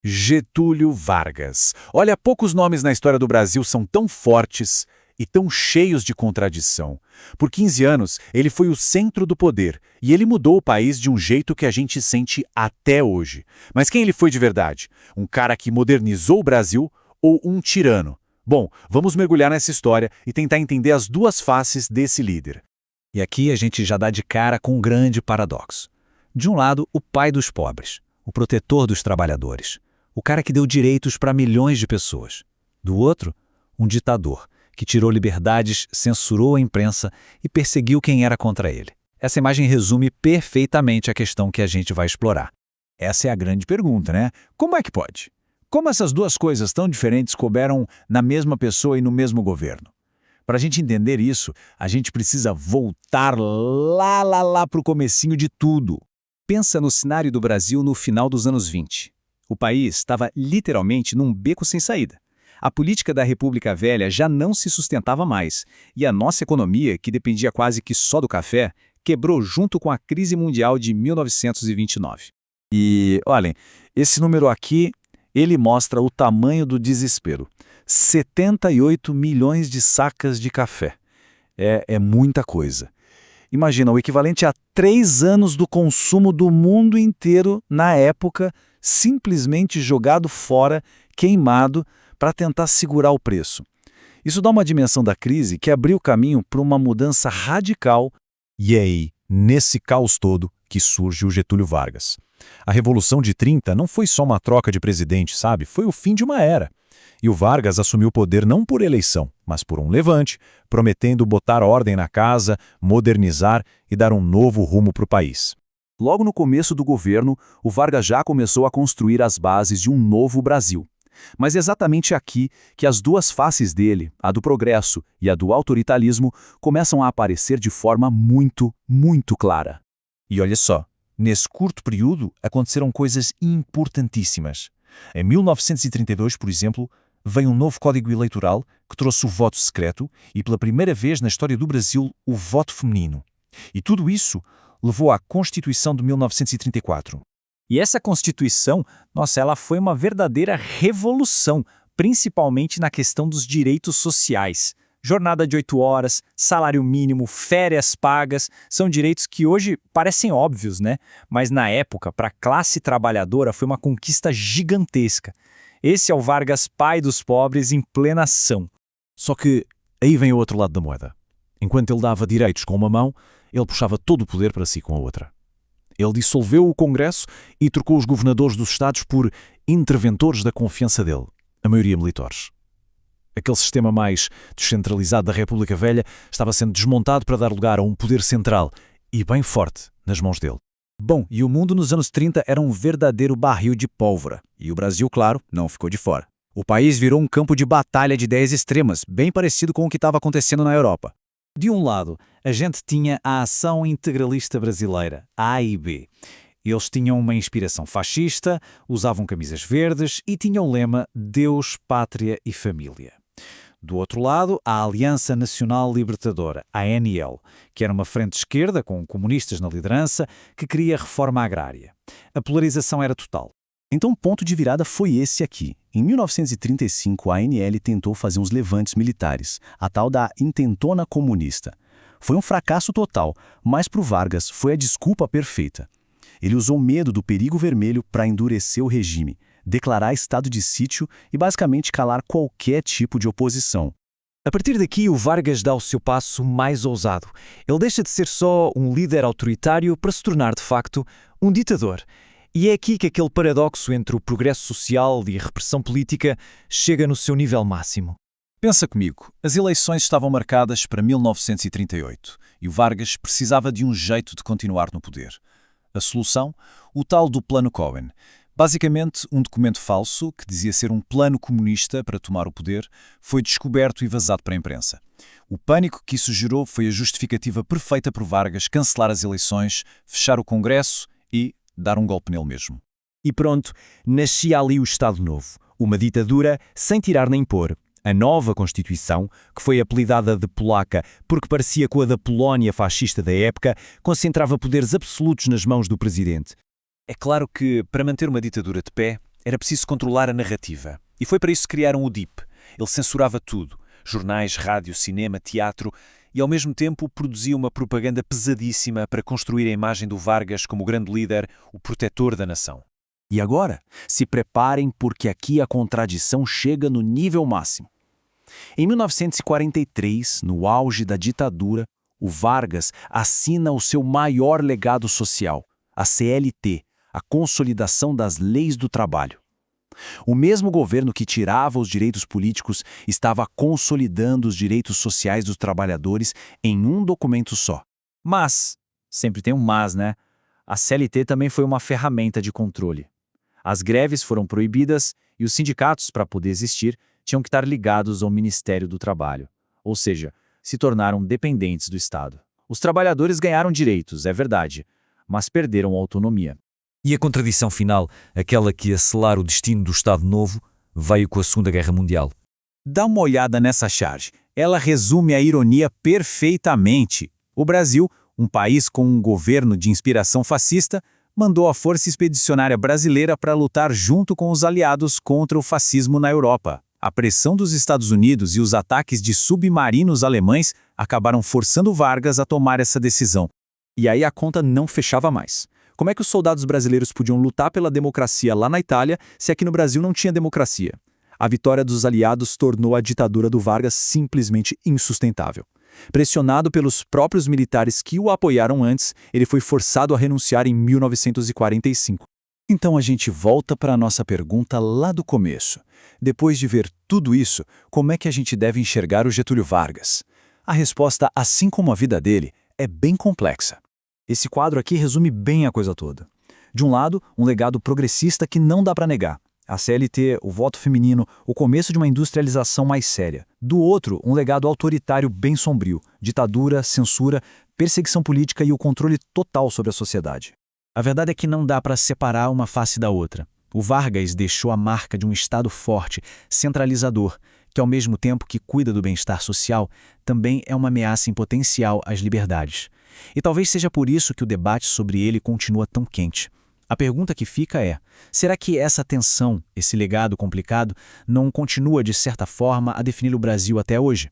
Getúlio Vargas. Olha, poucos nomes na história do Brasil são tão fortes e tão cheios de contradição. Por 15 anos, ele foi o centro do poder e ele mudou o país de um jeito que a gente sente até hoje. Mas quem ele foi de verdade? Um cara que modernizou o Brasil ou um tirano? Bom, vamos mergulhar nessa história e tentar entender as duas faces desse líder. E aqui a gente já dá de cara com um grande paradoxo. De um lado, o pai dos pobres, o protetor dos trabalhadores, o cara que deu direitos para milhões de pessoas. Do outro, um ditador, que tirou liberdades, censurou a imprensa e perseguiu quem era contra ele. Essa imagem resume perfeitamente a questão que a gente vai explorar. Essa é a grande pergunta, né? Como é que pode? Como essas duas coisas tão diferentes couberam na mesma pessoa e no mesmo governo? Para a gente entender isso, a gente precisa voltar lá para o comecinho de tudo. Pensa no cenário do Brasil no final dos anos 20. O país estava literalmente num beco sem saída. A política da República Velha já não se sustentava mais, e a nossa economia, que dependia quase que só do café, quebrou junto com a crise mundial de 1929. E, olhem, esse número aqui, ele mostra o tamanho do desespero. 78 milhões de sacas de café. É muita coisa. Imagina, o equivalente a 3 anos do consumo do mundo inteiro na época, simplesmente jogado fora, queimado, para tentar segurar o preço. Isso dá uma dimensão da crise que abriu o caminho para uma mudança radical. E é aí, nesse caos todo, que surge o Getúlio Vargas. A Revolução de 30 não foi só uma troca de presidente, sabe? Foi o fim de uma era. E o Vargas assumiu o poder não por eleição, mas por um levante, prometendo botar ordem na casa, modernizar e dar um novo rumo para o país. Logo no começo do governo, o Vargas já começou a construir as bases de um novo Brasil. Mas é exatamente aqui que as duas faces dele, a do progresso e a do autoritarismo, começam a aparecer de forma muito clara. E olha só, nesse curto período aconteceram coisas importantíssimas. Em 1932, por exemplo, veio um novo Código Eleitoral que trouxe o voto secreto e, pela primeira vez na história do Brasil, o voto feminino. E tudo isso levou à Constituição de 1934. E essa Constituição, nossa, ela foi uma verdadeira revolução, principalmente na questão dos direitos sociais. Jornada de 8 horas, salário mínimo, férias pagas, são direitos que hoje parecem óbvios, né? Mas na época, para a classe trabalhadora, foi uma conquista gigantesca. Esse é o Vargas, pai dos pobres, em plena ação. Só que aí vem o outro lado da moeda. Enquanto ele dava direitos com uma mão, ele puxava todo o poder para si com a outra. Ele dissolveu o Congresso e trocou os governadores dos Estados por interventores da confiança dele, a maioria militares. Aquele sistema mais descentralizado da República Velha estava sendo desmontado para dar lugar a um poder central e bem forte nas mãos dele. Bom, e o mundo nos anos 30 era um verdadeiro barril de pólvora. E o Brasil, claro, não ficou de fora. O país virou um campo de batalha de ideias extremas, bem parecido com o que estava acontecendo na Europa. De um lado, a gente tinha a Ação Integralista Brasileira, a AIB. Eles tinham uma inspiração fascista, usavam camisas verdes e tinham o lema Deus, Pátria e Família. Do outro lado, a Aliança Nacional Libertadora, a ANL, que era uma frente esquerda com comunistas na liderança que queria reforma agrária. A polarização era total. Então o ponto de virada foi esse aqui. Em 1935, a ANL tentou fazer uns levantes militares, a tal da Intentona Comunista. Foi um fracasso total, mas para o Vargas foi a desculpa perfeita. Ele usou o medo do perigo vermelho para endurecer o regime, declarar estado de sítio e basicamente calar qualquer tipo de oposição. A partir daqui, o Vargas dá o seu passo mais ousado. Ele deixa de ser só um líder autoritário para se tornar, de facto, um ditador. E é aqui que aquele paradoxo entre o progresso social e a repressão política chega no seu nível máximo. Pensa comigo, as eleições estavam marcadas para 1938 e o Vargas precisava de um jeito de continuar no poder. A solução? O tal do Plano Cohen. Basicamente, um documento falso, que dizia ser um plano comunista para tomar o poder, foi descoberto e vazado para a imprensa. O pânico que isso gerou foi a justificativa perfeita para Vargas cancelar as eleições, fechar o Congresso e dar um golpe nele mesmo. E pronto, nascia ali o Estado Novo, uma ditadura sem tirar nem pôr. A nova Constituição, que foi apelidada de polaca porque parecia com a da Polónia fascista da época, concentrava poderes absolutos nas mãos do presidente. É claro que, para manter uma ditadura de pé, Era preciso controlar a narrativa. E foi para isso que criaram o DIP. Ele censurava tudo. Jornais, rádio, cinema, teatro, e ao mesmo tempo produzia uma propaganda pesadíssima para construir a imagem do Vargas como o grande líder, o protetor da nação. E agora, se preparem porque aqui a contradição chega no nível máximo. Em 1943, no auge da ditadura, o Vargas assina o seu maior legado social, a CLT, a Consolidação das Leis do Trabalho. O mesmo governo que tirava os direitos políticos estava consolidando os direitos sociais dos trabalhadores em um documento só. Mas, sempre tem um mas, né? A CLT também foi uma ferramenta de controle. As greves foram proibidas e os sindicatos, para poder existir, tinham que estar ligados ao Ministério do Trabalho, ou seja, se tornaram dependentes do Estado. Os trabalhadores ganharam direitos, é verdade, mas perderam autonomia. E a contradição final, aquela que ia selar o destino do Estado Novo, veio com a Segunda Guerra Mundial. Dá uma olhada nessa charge. Ela resume a ironia perfeitamente. O Brasil, um país com um governo de inspiração fascista, mandou a Força Expedicionária Brasileira para lutar junto com os aliados contra o fascismo na Europa. A pressão dos Estados Unidos e os ataques de submarinos alemães acabaram forçando Vargas a tomar essa decisão. E aí a conta não fechava mais. Como é que os soldados brasileiros podiam lutar pela democracia lá na Itália se aqui no Brasil não tinha democracia? A vitória dos aliados tornou a ditadura do Vargas simplesmente insustentável. Pressionado pelos próprios militares que o apoiaram antes, ele foi forçado a renunciar em 1945. Então a gente volta para a nossa pergunta lá do começo. Depois de ver tudo isso, como é que a gente deve enxergar o Getúlio Vargas? A resposta, assim como a vida dele, é bem complexa. Esse quadro aqui resume bem a coisa toda. De um lado, um legado progressista que não dá para negar. A CLT, o voto feminino, o começo de uma industrialização mais séria. Do outro, um legado autoritário bem sombrio. Ditadura, censura, perseguição política e o controle total sobre a sociedade. A verdade é que não dá para separar uma face da outra. O Vargas deixou a marca de um Estado forte, centralizador, que ao mesmo tempo que cuida do bem-estar social, também é uma ameaça em potencial às liberdades. E talvez seja por isso que o debate sobre ele continua tão quente. A pergunta que fica é, será que essa tensão, esse legado complicado, não continua de certa forma a definir o Brasil até hoje?